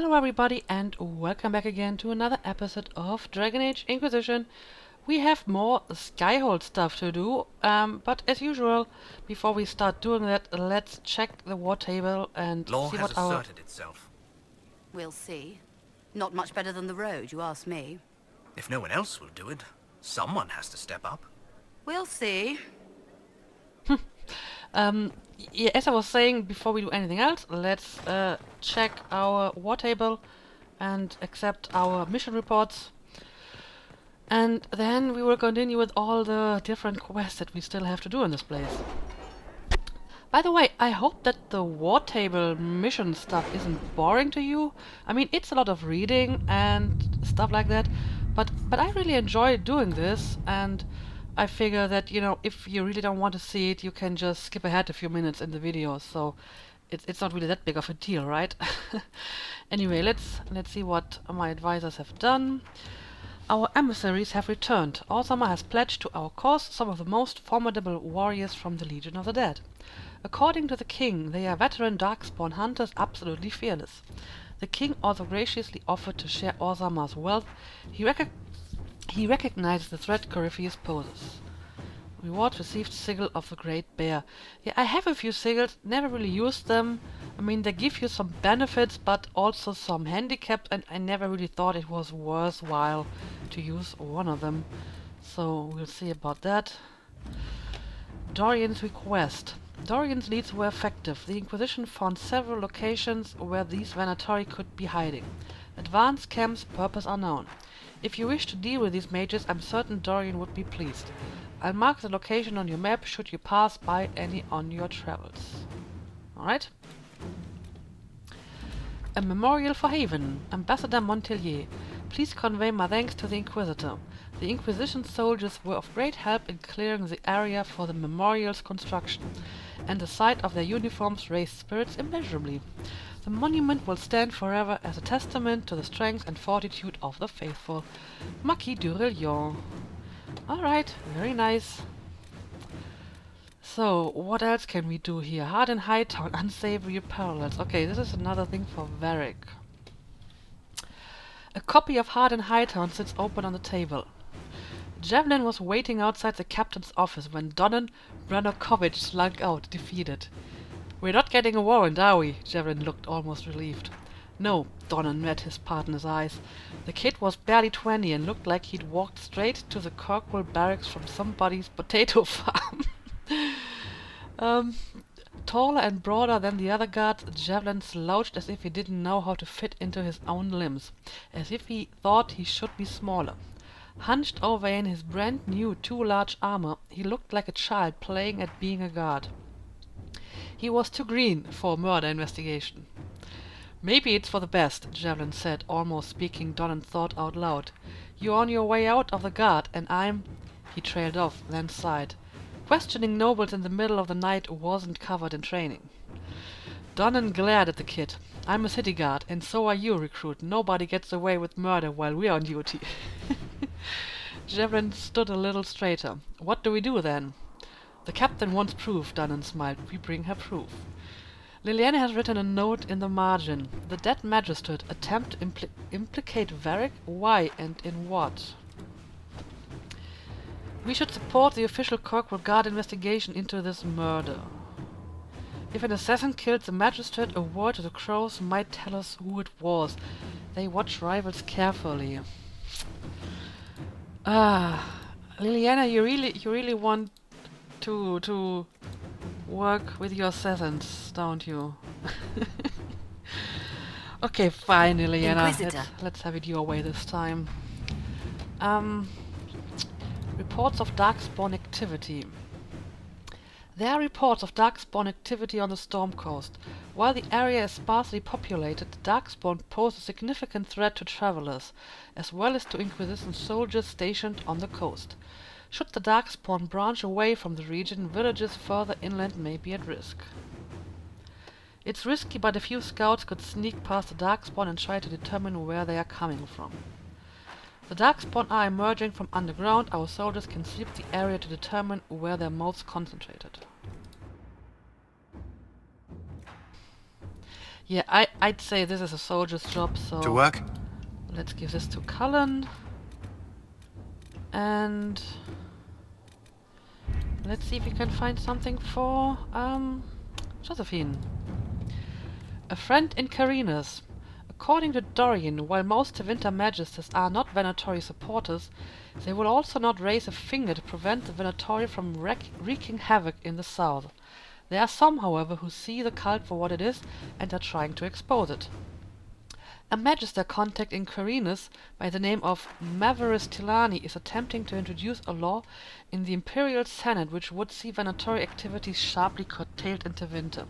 Hello everybody and welcome back again to another episode of Dragon Age Inquisition. We have more Skyhold stuff to do, but as usual, before we start doing that, let's check the war table and Law see has what our... asserted itself. We'll see. Not much better than the road, you ask me. If no one else will do it, someone has to step up. We'll see. Yeah, as I was saying, before we do anything else, let's check our war table and accept our mission reports. And then we will continue with all the different quests that we still have to do in this place. By the way, I hope that the war table mission stuff isn't boring to you. I mean, it's a lot of reading and stuff like that, but I really enjoy doing this, and I figure that, you know, if you really don't want to see it, you can just skip ahead a few minutes in the video, so it's not really that big of a deal, right? Anyway, let's see what my advisors have done. Our emissaries have returned. Orzammar has pledged to our cause some of the most formidable warriors from the Legion of the Dead. According to the king, they are veteran Darkspawn hunters, absolutely fearless. The king also graciously offered to share Orzammar's wealth. He recognizes the threat Corypheus poses. Reward received Sigil of the Great Bear. Yeah, I have a few sigils, never really used them. I mean, they give you some benefits, but also some handicaps, and I never really thought it was worthwhile to use one of them. So, we'll see about that. Dorian's request. Dorian's leads were effective. The Inquisition found several locations where these Venatori could be hiding. Advanced camps, purpose unknown. If you wish to deal with these mages, I'm certain Dorian would be pleased. I'll mark the location on your map should you pass by any on your travels. Alright. A memorial for Haven. Ambassador Montelier. Please convey my thanks to the Inquisitor. The Inquisition soldiers were of great help in clearing the area for the memorial's construction, and the sight of their uniforms raised spirits immeasurably. The monument will stand forever as a testament to the strength and fortitude of the faithful. Marquis d'Aurelion. Alright, very nice. So, what else can we do here? Hard and Hightown, unsavory parallels. Okay, this is another thing for Varric. A copy of Hard and Hightown sits open on the table. Javelin was waiting outside the captain's office when Donnan Branokovich slunk out, defeated. We're not getting a warrant, are we? Javelin looked almost relieved. No, Donnan met his partner's eyes. The kid was barely 20 and looked like he'd walked straight to the Corporal barracks from somebody's potato farm. Taller and broader than the other guards, Javelin slouched as if he didn't know how to fit into his own limbs, as if he thought he should be smaller. Hunched over in his brand new too large armor, he looked like a child playing at being a guard. He was too green for a murder investigation. Maybe it's for the best, Javelin said, almost speaking Donnan's thought out loud. You're on your way out of the guard, and I'm... He trailed off, then sighed. Questioning nobles in the middle of the night wasn't covered in training. Donnan glared at the kid. I'm a city guard, and so are you, recruit. Nobody gets away with murder while we're on duty. Javelin stood a little straighter. What do we do, then? The captain wants proof, Donnan smiled. We bring her proof. Liliana has written a note in the margin. The dead magistrate attempt to implicate Varric? Why and in what? We should support the official Corporal Guard investigation into this murder. If an assassin killed the magistrate, a word to the crows might tell us who it was. They watch rivals carefully. Liliana, you really want to work with your assassins, don't you? Okay, fine, Liliana. Let's have it your way this time. Reports of Darkspawn activity. There are reports of Darkspawn activity on the Storm Coast. While the area is sparsely populated, Darkspawn pose a significant threat to travelers, as well as to Inquisition soldiers stationed on the coast. Should the Darkspawn branch away from the region, villages further inland may be at risk. It's risky, but a few scouts could sneak past the Darkspawn and try to determine where they are coming from. The Darkspawn are emerging from underground. Our soldiers can sweep the area to determine where they're most concentrated. Yeah, I'd say this is a soldier's job, so... To work? Let's give this to Cullen. And... let's see if we can find something for, Josephine. A friend in Carinus. According to Dorian, while most Tevinter Magisters are not Venatori supporters, they will also not raise a finger to prevent the Venatori from wreaking havoc in the south. There are some, however, who see the cult for what it is and are trying to expose it. A Magister contact in Carinus by the name of Maverus Tilani is attempting to introduce a law in the Imperial Senate which would see Venatori activities sharply curtailed in Tevinter.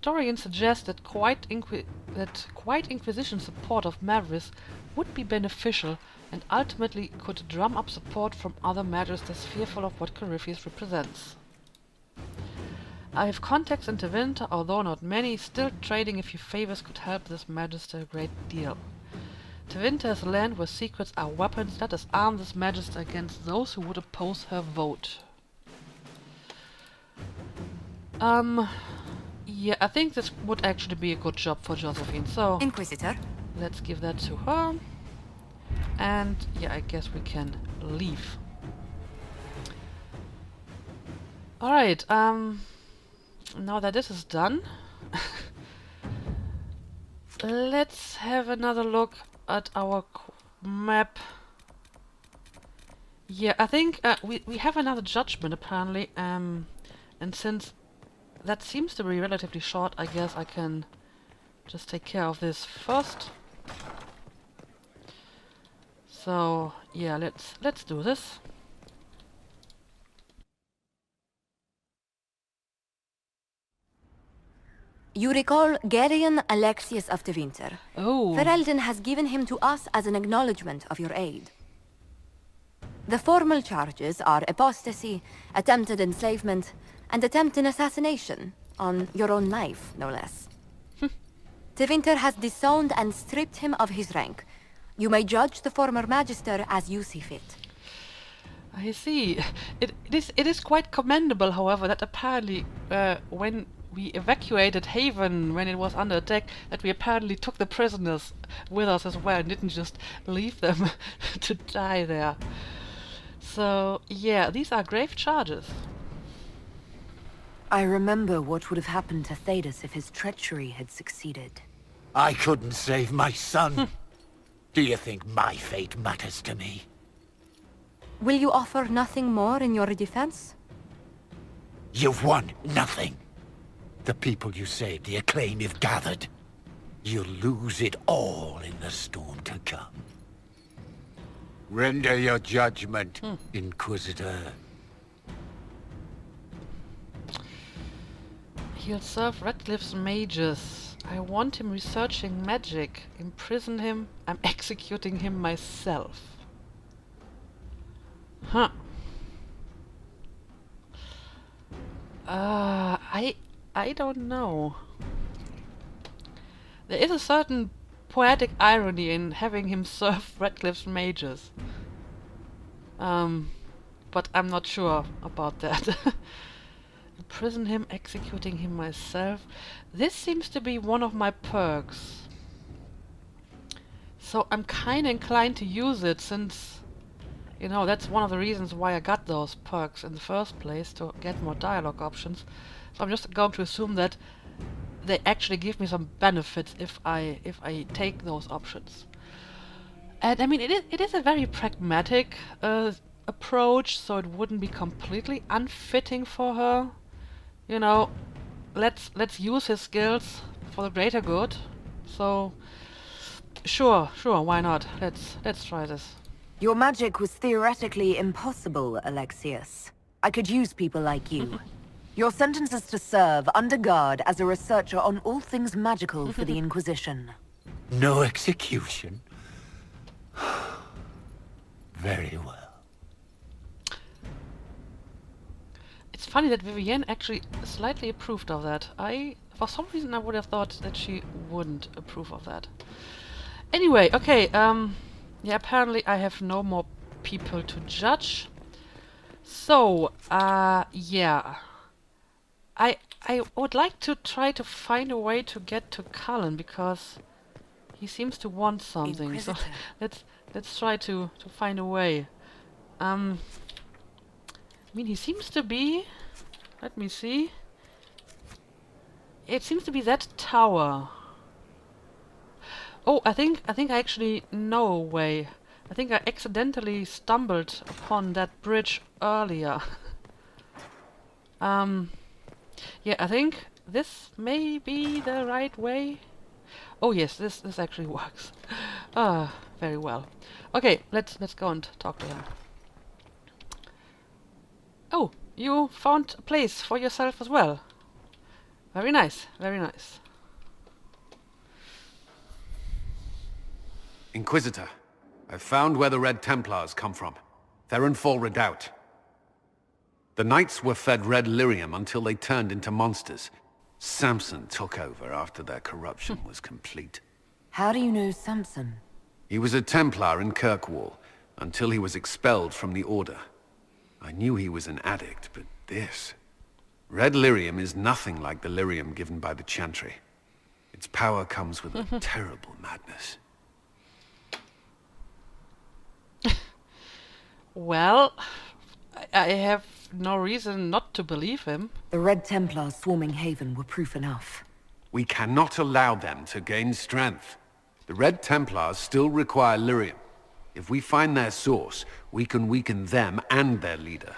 Dorian suggests that quiet Inquisition support of Maverus would be beneficial and ultimately could drum up support from other Magisters fearful of what Corypheus represents. I have contacts in Tevinter, although not many, still trading a few favors could help this Magister a great deal. Tevinter is a land where secrets are weapons. Let us arm this Magister against those who would oppose her vote. Yeah, I think this would actually be a good job for Josephine, so... Inquisitor. let's give that to her. And yeah, I guess we can leave. Alright, now that this is done, let's have another look at our map. Yeah, I think we have another judgment apparently, and since that seems to be relatively short, I guess I can just take care of this first. So yeah, let's do this. You recall Gerion Alexius of Tevinter. Oh. Ferelden has given him to us as an acknowledgement of your aid. The formal charges are apostasy, attempted enslavement, and attempted assassination, on your own life, no less. Tevinter has disowned and stripped him of his rank. You may judge the former Magister as you see fit. I see. It is quite commendable, however, that apparently when we evacuated Haven when it was under attack, that we apparently took the prisoners with us as well and didn't just leave them to die there. So yeah, these are grave charges. I remember what would have happened to Thedas if his treachery had succeeded. I couldn't save my son. Do you think my fate matters to me? Will you offer nothing more in your defense? You've won nothing. The people you saved, the acclaim you've gathered. You'll lose it all in the storm to come. Render your judgment, Inquisitor. He'll serve Redcliffe's mages. I want him researching magic. Imprison him. I'm executing him myself. Huh. I don't know. There is a certain poetic irony in having him serve Redcliffe's mages. But I'm not sure about that. Imprison him, executing him myself. This seems to be one of my perks. So I'm kinda inclined to use it since, you know, that's one of the reasons why I got those perks in the first place, to get more dialogue options. So I'm just going to assume that they actually give me some benefits if I take those options. And I mean, it is a very pragmatic approach, so it wouldn't be completely unfitting for her. You know, let's use his skills for the greater good. So sure, why not? Let's try this. Your magic was theoretically impossible, Alexius. I could use people like you. Your sentence is to serve under guard as a researcher on all things magical for the Inquisition. No execution? Very well. It's funny that Vivienne actually slightly approved of that. For some reason I would have thought that she wouldn't approve of that. Anyway, okay, yeah, apparently I have no more people to judge. So, yeah. I would like to try to find a way to get to Cullen, because he seems to want something. So Inquisitor. let's try to find a way. I mean, he seems to be. Let me see. It seems to be that tower. Oh, I think I actually know a way. I think I accidentally stumbled upon that bridge earlier. Yeah, I think this may be the right way. Oh yes, this actually works. Ah, very well. Okay, let's go and talk to him. Oh, you found a place for yourself as well. Very nice, very nice. Inquisitor, I've found where the Red Templars come from. Therenfall Redoubt. The Knights were fed red lyrium until they turned into monsters. Samson took over after their corruption was complete. How do you know Samson? He was a Templar in Kirkwall, until he was expelled from the Order. I knew he was an addict, but this... Red lyrium is nothing like the lyrium given by the Chantry. Its power comes with a terrible madness. Well, I have no reason not to believe him. The Red Templars swarming Haven were proof enough. We cannot allow them to gain strength. The Red Templars still require lyrium. If we find their source, we can weaken them and their leader.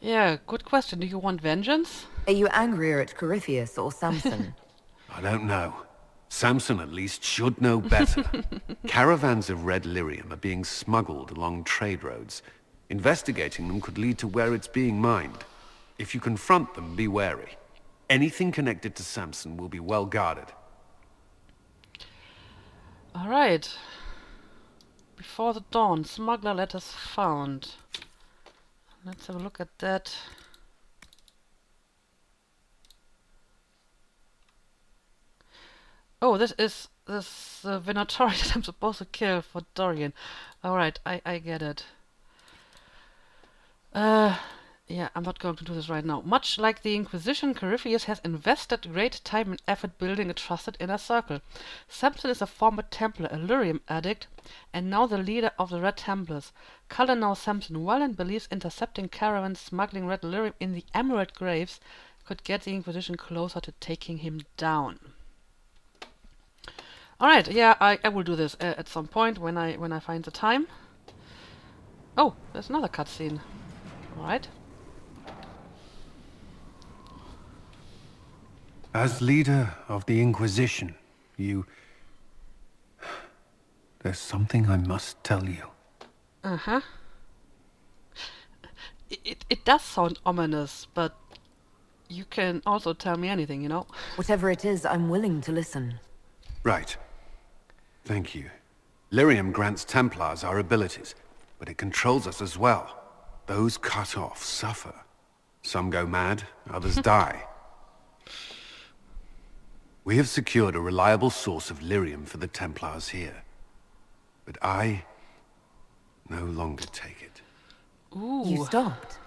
Yeah, good question. Do you want vengeance? Are you angrier at Corypheus or Samson? I don't know. Samson at least should know better. Caravans of red lyrium are being smuggled along trade roads. Investigating them could lead to where it's being mined. If you confront them, be wary. Anything connected to Samson will be well guarded. Alright. Before the dawn, smuggler letters found. Let's have a look at that. Oh, this is this Venatori that I'm supposed to kill for Dorian. Alright, I get it. Yeah, I'm not going to do this right now. Much like the Inquisition, Corypheus has invested great time and effort building a trusted inner circle. Samson is a former Templar, a Lyrium addict, and now the leader of the Red Templars. Cullen knows Samson well and believes intercepting caravans smuggling Red Lyrium in the Emerald Graves could get the Inquisition closer to taking him down. Alright, yeah, I will do this at some point when I find the time. Oh, there's another cutscene. Alright. As leader of the Inquisition, you... There's something I must tell you. Uh-huh. It does sound ominous, but you can also tell me anything, you know? Whatever it is, I'm willing to listen. Right. Thank you. Lyrium grants Templars our abilities, but it controls us as well. Those cut off suffer. Some go mad, others die. We have secured a reliable source of lyrium for the Templars here. But I no longer take it. Ooh. You stopped?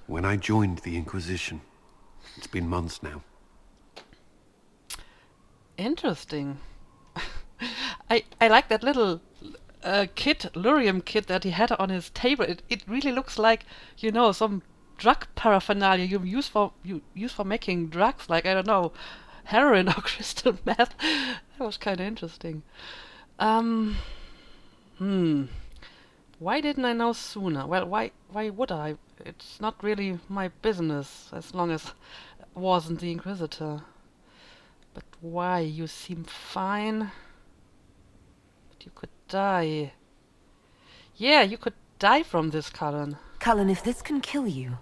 When I joined the Inquisition. It's been months now. Interesting. I like that little Lyrium kit that he had on his table. It really looks like, you know, some drug paraphernalia you use for making drugs, like, I don't know, heroin or crystal meth. That was kind of interesting. Why didn't I know sooner? Well, why would I? It's not really my business, as long as I wasn't the Inquisitor. But why? You seem fine. But you could die. Yeah, you could die from this, Cullen. Cullen, if this can kill you...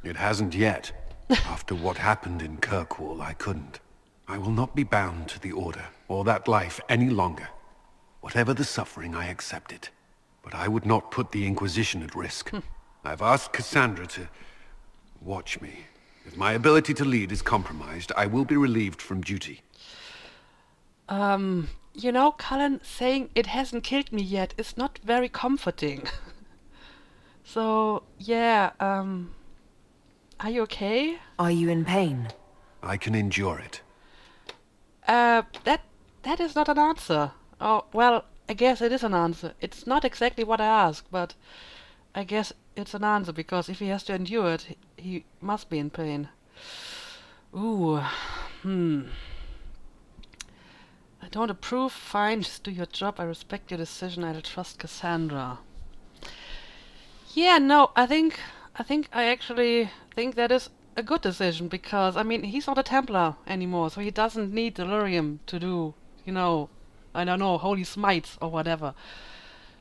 It hasn't yet. After what happened in Kirkwall, I couldn't. I will not be bound to the Order, or that life any longer. Whatever the suffering, I accept it. But I would not put the Inquisition at risk. I've asked Cassandra to watch me. If my ability to lead is compromised, I will be relieved from duty. you know, Cullen saying it hasn't killed me yet is not very comforting. So, yeah, are you okay? Are you in pain? I can endure it. That is not an answer. Oh, well, I guess it is an answer. It's not exactly what I asked, but I guess it's an answer, because if he has to endure it, he must be in pain. Ooh, I don't approve. Fine, just do your job. I respect your decision. I'll trust Cassandra. Yeah, no, I actually think that is a good decision, because, I mean, he's not a Templar anymore, so he doesn't need the Lyrium to do, you know, I don't know, holy smites or whatever.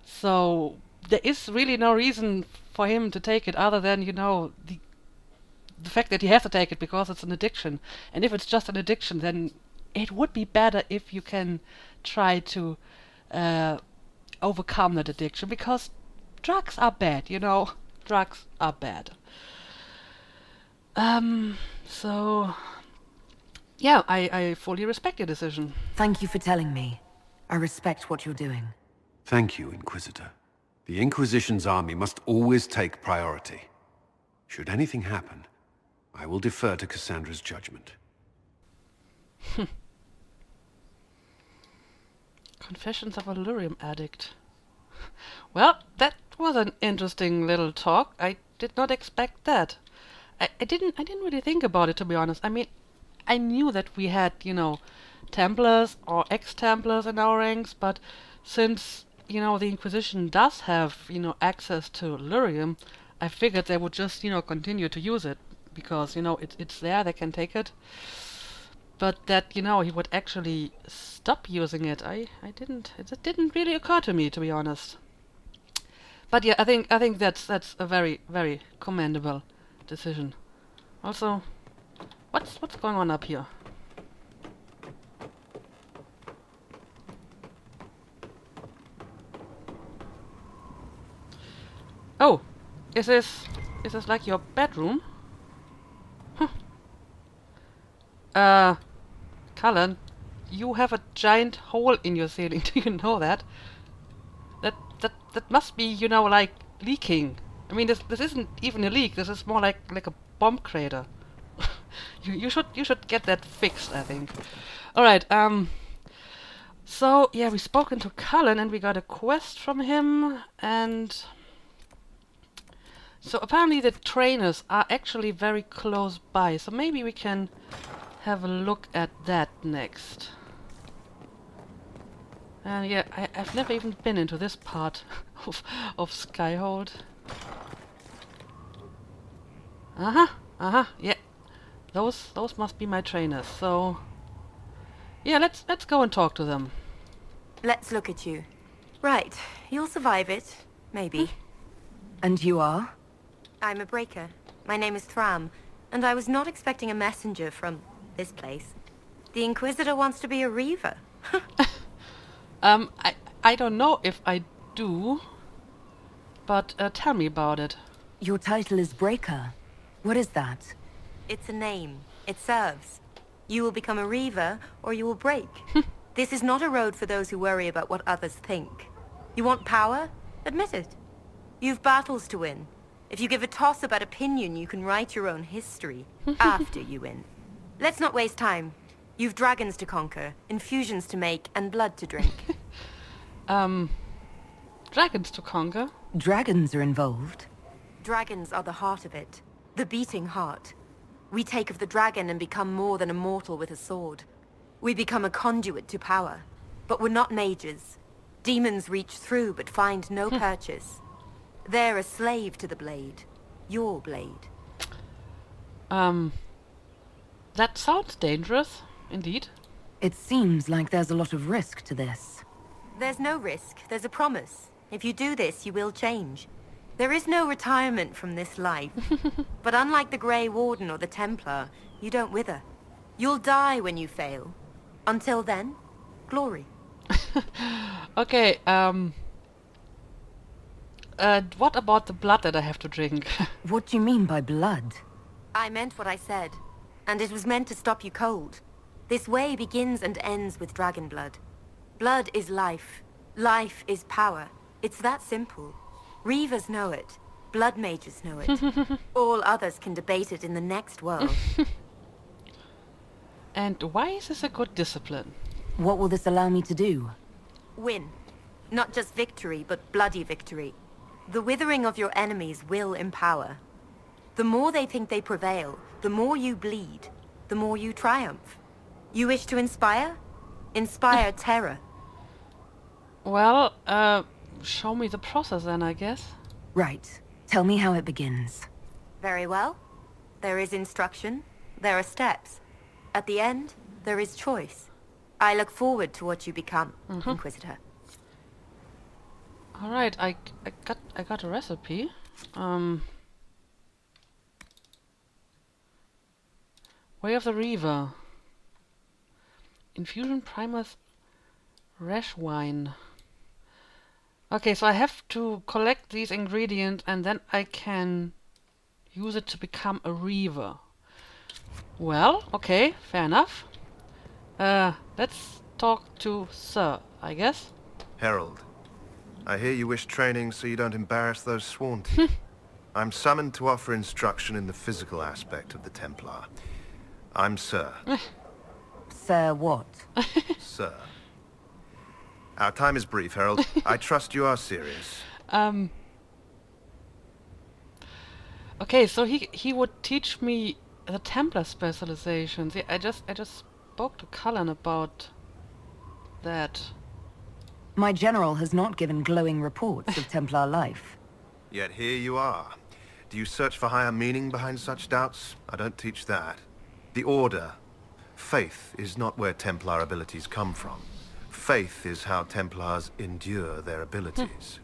So there is really no reason for him to take it other than, you know, the fact that he has to take it because it's an addiction. And if it's just an addiction, then it would be better if you can try to overcome that addiction, because drugs are bad, you know. Drugs are bad. So yeah, I fully respect your decision. Thank you for telling me. I respect what you're doing. Thank you, Inquisitor. The Inquisition's army must always take priority. Should anything happen, I will defer to Cassandra's judgment. Confessions of a Lyrium addict. Well, that was an interesting little talk. I did not expect that. I didn't really think about it, to be honest. I mean, I knew that we had, you know, Templars or ex-Templars in our ranks, but since, you know, the Inquisition does have, you know, access to Lyrium, I figured they would just, you know, continue to use it, because, you know, it's there, they can take it. But that, you know, he would actually stop using it, it didn't really occur to me, to be honest. But yeah, I think that's a very, very commendable decision. Also, what's going on up here? Oh, is this like your bedroom? Cullen, you have a giant hole in your ceiling. Do you know that? That must be, you know, like leaking. I mean, this isn't even a leak. This is more like a bomb crater. you should get that fixed, I think. All right. So yeah, we spoken to Cullen and we got a quest from him, and so apparently the trainers are actually very close by. So maybe we can have a look at that next. And yeah, I've never even been into this part of Skyhold. Yeah. Those must be my trainers. So yeah, let's go and talk to them. Let's look at you. Right, you'll survive it. Maybe. And you are? I'm a breaker. My name is Thram, and I was not expecting a messenger from this place. The Inquisitor wants to be a Reaver. I don't know if I do, but tell me about it. Your title is Breaker. What is that? It's a name. It serves. You will become a Reaver, or you will break. This is not a road for those who worry about what others think. You want power? Admit it. You've battles to win. If you give a toss about opinion, you can write your own history after you win. Let's not waste time. You've dragons to conquer, infusions to make, and blood to drink. Dragons to conquer? Dragons are involved. Dragons are the heart of it. The beating heart. We take of the dragon and become more than a mortal with a sword. We become a conduit to power. But we're not mages. Demons reach through but find no purchase. They're a slave to the blade. Your blade. That sounds dangerous, indeed. It seems like there's a lot of risk to this. There's no risk. There's a promise. If you do this, you will change. There is no retirement from this life. But unlike the Grey Warden or the Templar, you don't wither. You'll die when you fail. Until then, glory. Okay, what about the blood that I have to drink? What do you mean by blood? I meant what I said, and it was meant to stop you cold. This way begins and ends with dragon blood. Blood is life. Life is power. It's that simple. Reavers know it. Blood mages know it. All others can debate it in the next world. And why is this a good discipline? What will this allow me to do? Win. Not just victory, but bloody victory. The withering of your enemies will empower. The more they think they prevail, the more you bleed, the more you triumph. You wish to inspire? Inspire terror. Well, show me the process then, I guess. Right. Tell me how it begins. Very well. There is instruction. There are steps. At the end, there is choice. I look forward to what you become, Inquisitor. All right, I got a recipe. Way of the Reaver. Infusion primers, rash wine. Okay, so I have to collect these ingredients and then I can use it to become a Reaver. Well, okay, fair enough. Let's talk to Sir, I guess. Herald, I hear you wish training so you don't embarrass those sworn to you. I'm summoned to offer instruction in the physical aspect of the Templar. I'm Sir. Sir what? Sir. Our time is brief, Herald. I trust you are serious. Okay, so he would teach me the Templar specializations. Yeah, I just spoke to Cullen about that. My general has not given glowing reports of Templar life. Yet here you are. Do you search for higher meaning behind such doubts? I don't teach that. The Order. Faith is not where Templar abilities come from. Faith is how Templars endure their abilities.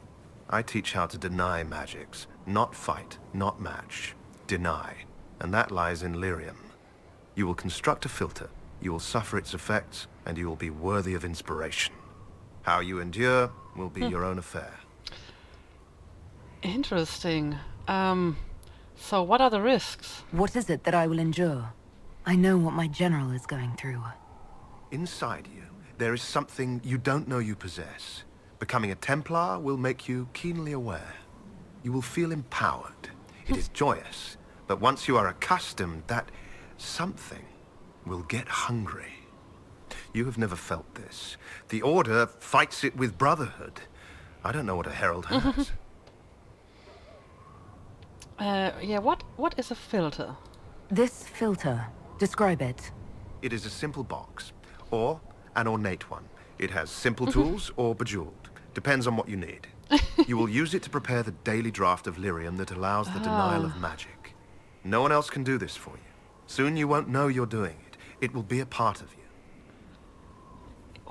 I teach how to deny magics. Not fight, not match. Deny. And that lies in Lyrium. You will construct a filter, you will suffer its effects, and you will be worthy of inspiration. How you endure will be your own affair. Interesting. So what are the risks? What is it that I will endure? I know what my general is going through. Inside you, there is something you don't know you possess. Becoming a Templar will make you keenly aware. You will feel empowered. It is joyous. But once you are accustomed, that something will get hungry. You have never felt this. The Order fights it with brotherhood. I don't know what a herald has. Yeah, what is a filter? This filter, describe it. It is a simple box, or an ornate one. It has simple tools or bejeweled. Depends on what you need. You will use it to prepare the daily draft of Lyrium that allows the denial of magic. No one else can do this for you. Soon you won't know you're doing it. It will be a part of you.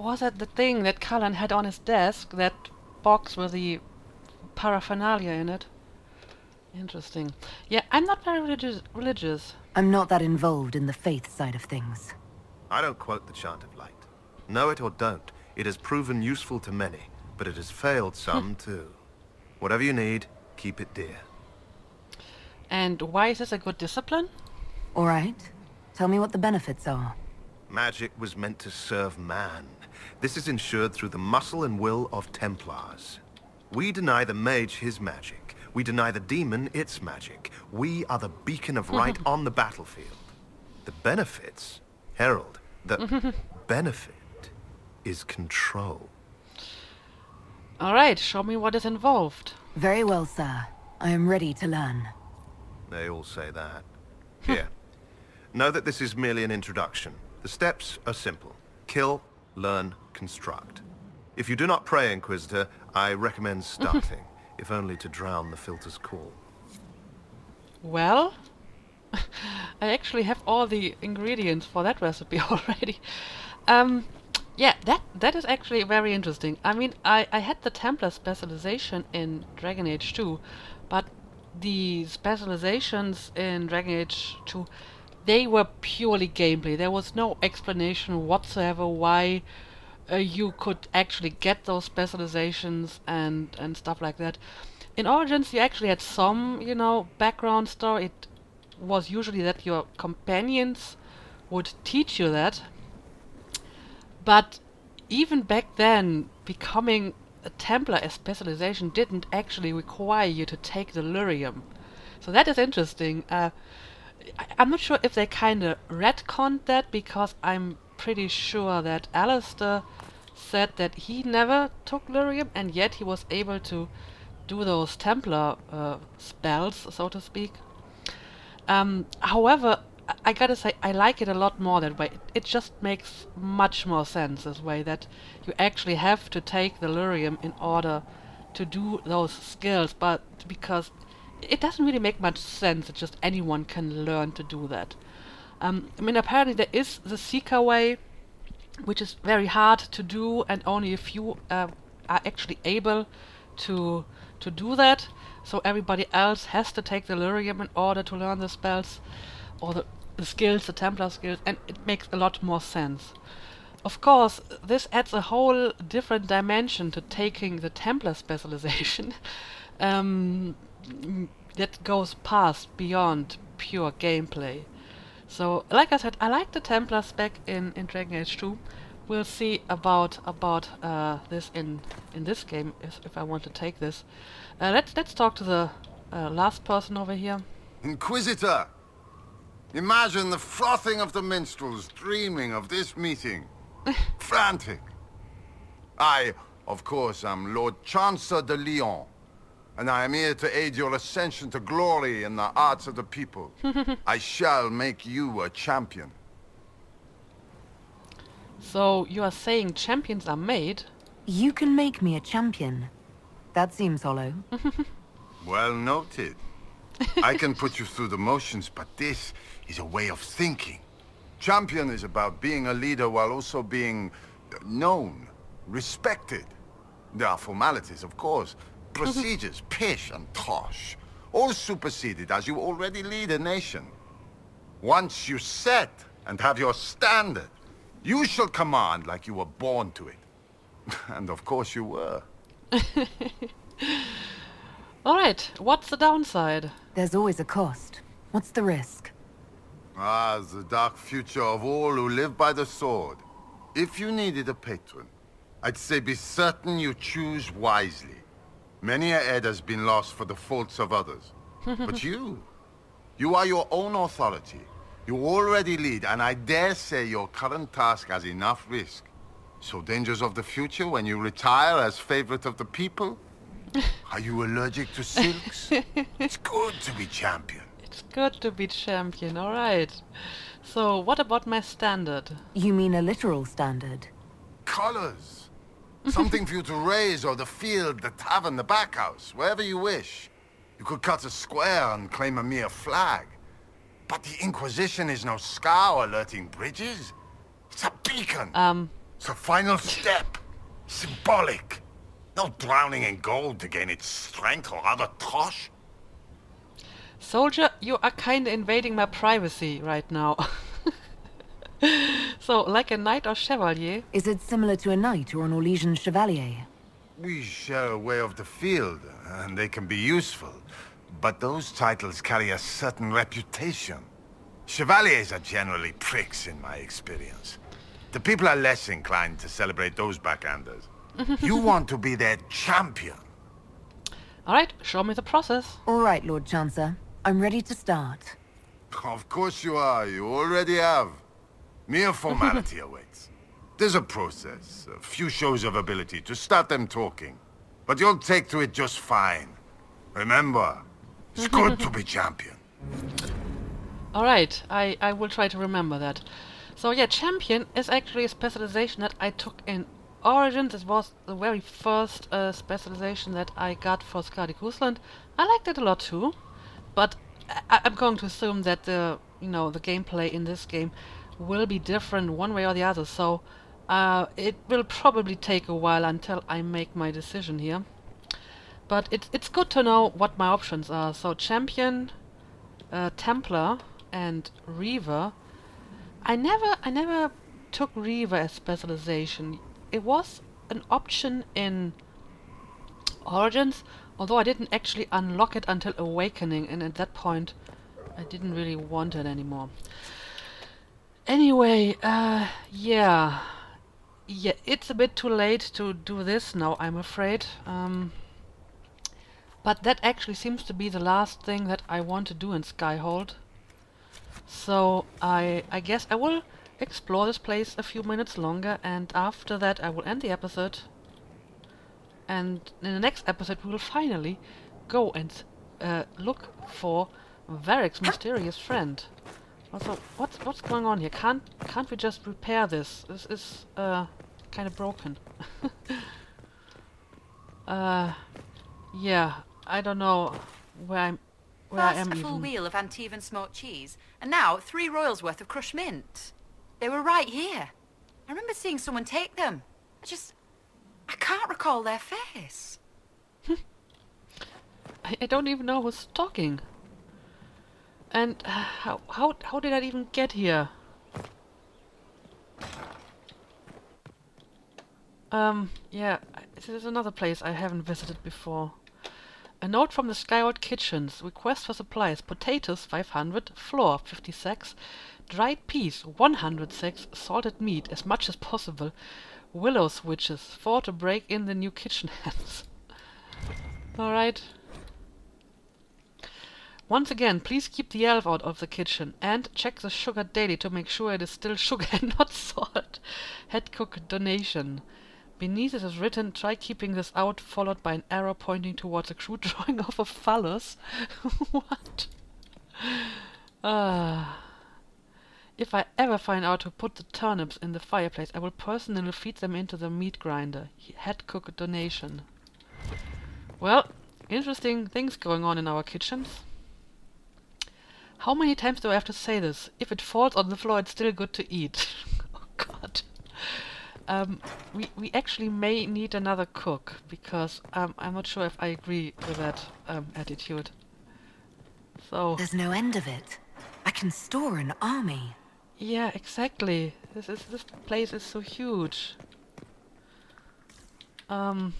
Was that the thing that Cullen had on his desk, that box with the paraphernalia in it? Interesting. Yeah, I'm not very religious. I'm not that involved in the faith side of things. I don't quote the Chant of Light. Know it or don't, it has proven useful to many, but it has failed some too. Whatever you need, keep it dear. And why is this a good discipline? All right. Tell me what the benefits are. Magic was meant to serve man. This is ensured through the muscle and will of Templars. We deny the mage his magic. We deny the demon its magic. We are the beacon of right on the battlefield. The benefits, Herald, the benefit is control. All right, show me what is involved. Very well, sir. I am ready to learn. They all say that. Here. Know that this is merely an introduction. The steps are simple. Kill, learn, construct. If you do not pray, Inquisitor, I recommend starting, if only to drown the filter's call. Well, I actually have all the ingredients for that recipe already. Yeah, that is actually very interesting. I mean, I had the Templar specialization in Dragon Age 2, but the specializations in Dragon Age 2, they were purely gameplay. There was no explanation whatsoever why you could actually get those specializations and stuff like that. In Origins, you actually had some, background story. It was usually that your companions would teach you that. But even back then, becoming a Templar as specialization didn't actually require you to take the Lyrium. So that is interesting. I'm not sure if they kind of retconned that, because I'm pretty sure that Alistair said that he never took Lyrium, and yet he was able to do those Templar spells, so to speak. However, I gotta say, I like it a lot more that way. It just makes much more sense this way, that you actually have to take the Lyrium in order to do those skills, but because it doesn't really make much sense that just anyone can learn to do that. I mean, apparently there is the Seeker way, which is very hard to do, and only a few are actually able to do that. So everybody else has to take the Lyrium in order to learn the spells, or the skills, the Templar skills, and it makes a lot more sense. Of course, this adds a whole different dimension to taking the Templar specialization. That goes beyond pure gameplay. So, like I said, I like the Templar spec in Dragon Age 2. We'll see about this in this game if I want to take this. Let's talk to the last person over here. Inquisitor! Imagine the frothing of the minstrels dreaming of this meeting. Frantic. I, of course, am Lord Chancellor de Lyon, and I am here to aid your ascension to glory in the hearts of the people. I shall make you a champion. So, you are saying champions are made? You can make me a champion. That seems hollow. Well noted. I can put you through the motions, but this is a way of thinking. Champion is about being a leader while also being known, respected. There are formalities, of course. Procedures, pish and tosh. All superseded as you already lead a nation. Once you set and have your standard, you shall command like you were born to it. And of course you were. Alright, what's the downside? There's always a cost. What's the risk? Ah, the dark future of all who live by the sword. If you needed a patron, I'd say be certain you choose wisely. Many a head has been lost for the faults of others. But you are your own authority. You already lead, and I dare say your current task has enough risk. So dangers of the future when you retire as favorite of the people? Are you allergic to silks? It's good to be champion. It's good to be champion, alright. So, what about my standard? You mean a literal standard? Colors. Something for you to raise, or the field, the tavern, the backhouse, wherever you wish. You could cut a square and claim a mere flag. But the Inquisition is no scow alerting bridges. It's a beacon. It's a final step. Symbolic. No drowning in gold to gain its strength or other tosh. Soldier, you are kinda invading my privacy right now. So, like a knight or chevalier? Is it similar to a knight or an Orlesian chevalier? We share a way of the field, and they can be useful. But those titles carry a certain reputation. Chevaliers are generally pricks in my experience. The people are less inclined to celebrate those backhanders. You want to be their champion. Alright, show me the process. All right, Lord Chancellor. I'm ready to start. Of course you are. You already have. Mere formality awaits. There's a process, a few shows of ability to start them talking. But you'll take to it just fine. Remember, it's good to be champion. Alright, I will try to remember that. So yeah, champion is actually a specialization that I took in Origins. It was the very first specialization that I got for Skadi Rusland. I liked it a lot too, but I'm going to assume that the gameplay in this game will be different one way or the other. So it will probably take a while until I make my decision here. But it's good to know what my options are. So champion, Templar, and Reaver. I never took Reaver as specialization. It was an option in Origins, although I didn't actually unlock it until Awakening, and at that point I didn't really want it anymore. Anyway, yeah. Yeah, it's a bit too late to do this now, I'm afraid. But that actually seems to be the last thing that I want to do in Skyhold. So I guess I will explore this place a few minutes longer, and after that I will end the episode. And in the next episode we will finally go and look for Varric's mysterious friend. Also, what's going on here? Can't we just repair this? This is kind of broken. Yeah, I don't know where I am First, a full even. wheel of Antivan smoked cheese, and now 3 royals worth of crushed mint. They were right here. I remember seeing someone take them. I can't recall their face. I don't even know who's talking. And how did I even get here? Yeah, this is another place I haven't visited before. A note from the Skyward Kitchens. Request for supplies. Potatoes 500, flour 56, dried peas 106, salted meat as much as possible, willow switches 4 to break in the new kitchen hands. Alright. Once again, please keep the elf out of the kitchen and check the sugar daily to make sure it is still sugar and not salt. Head cook donation. Beneath it is written, try keeping this out, followed by an arrow pointing towards a crude drawing of a phallus. What? If I ever find out who put the turnips in the fireplace, I will personally feed them into the meat grinder. Head cook donation. Well, interesting things going on in our kitchens. How many times do I have to say this? If it falls on the floor, it's still good to eat. Oh god. We actually may need another cook, because I'm not sure if I agree with that attitude. So There's no end of it. I can store an army. yeah, exactly. This place is so huge. I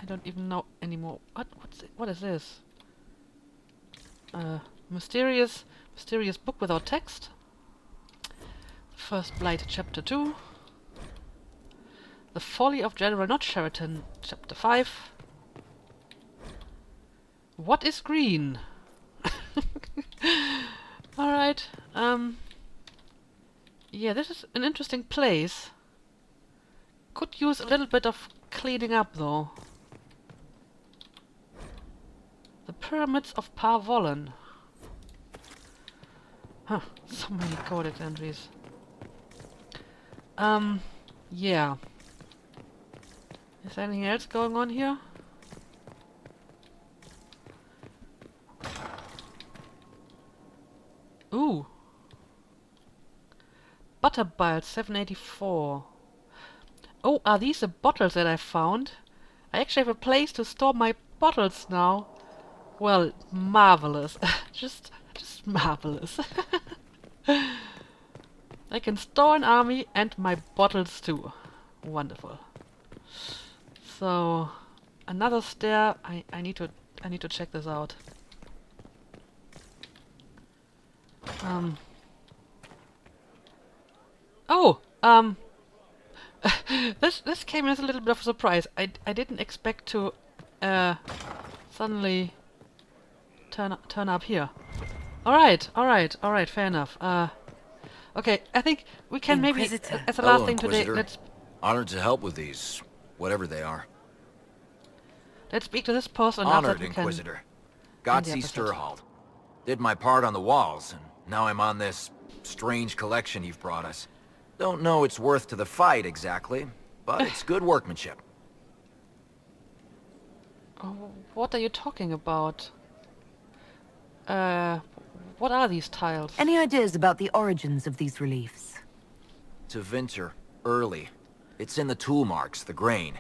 don't even know anymore. What is this? Mysterious book without text. First Blight, Chapter 2. The Folly of General Not Sheraton, Chapter 5. What is green? Alright, yeah, this is an interesting place. Could use a little bit of cleaning up, though. The Pyramids of Parvollen. Huh, so many codex entries. Yeah. Is there anything else going on here? Ooh. Butterbiles 784. Oh, are these the bottles that I found? I actually have a place to store my bottles now. Well, marvelous. just marvelous. I can store an army and my bottles too. Wonderful. So, another stair. I need to check this out. This came as a little bit of a surprise. I didn't expect to suddenly turn up here. All right, fair enough. Okay, I think we can maybe as a last thing today. Let's Honored to help with these, whatever they are. Let's speak to this person. Honored, Inquisitor. Godsey Sturhald. Did my part on the walls, and now I'm on this strange collection you've brought us. Don't know its worth to the fight exactly, but it's good workmanship. What are you talking about? What are these tiles? Any ideas about the origins of these reliefs? To Vinter, early. It's in the tool marks, the grain.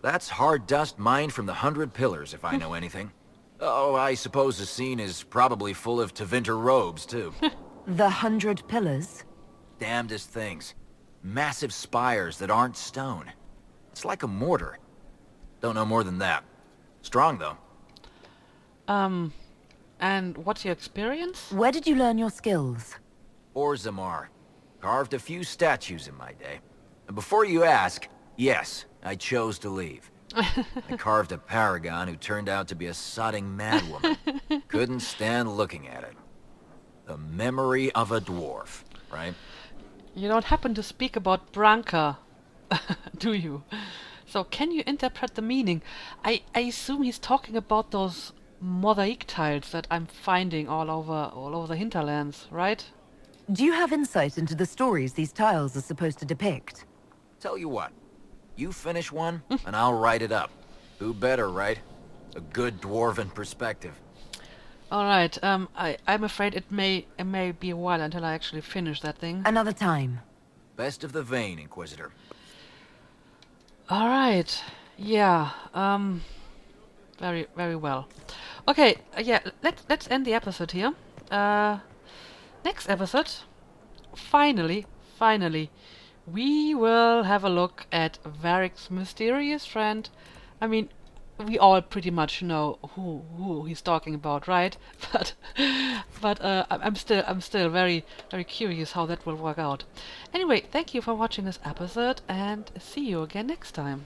That's hard dust mined from the 100 Pillars, if I know anything. Oh, I suppose the scene is probably full of Tevinter robes, too. The 100 Pillars? Damnedest things. Massive spires that aren't stone. It's like a mortar. Don't know more than that. Strong, though. And what's your experience? Where did you learn your skills? Orzammar. Carved a few statues in my day. And before you ask, yes, I chose to leave. I carved a paragon who turned out to be a sodding madwoman. Couldn't stand looking at it. The memory of a dwarf, right? You don't happen to speak about Branka, do you? So can you interpret the meaning? I assume he's talking about those mosaic tiles that I'm finding all over the hinterlands, right? Do you have insight into the stories these tiles are supposed to depict? Tell you what, you finish one, and I'll write it up. Who better, right? A good dwarven perspective. Alright, I'm afraid it may be a while until I actually finish that thing. Another time. Best of the vein, Inquisitor. Alright, yeah, very, very well. Okay, yeah, let's end the episode here. Next episode, finally, we will have a look at Varric's mysterious friend. I mean, we all pretty much know who he's talking about, right? But I'm still very, very curious how that will work out. Anyway, thank you for watching this episode, and see you again next time.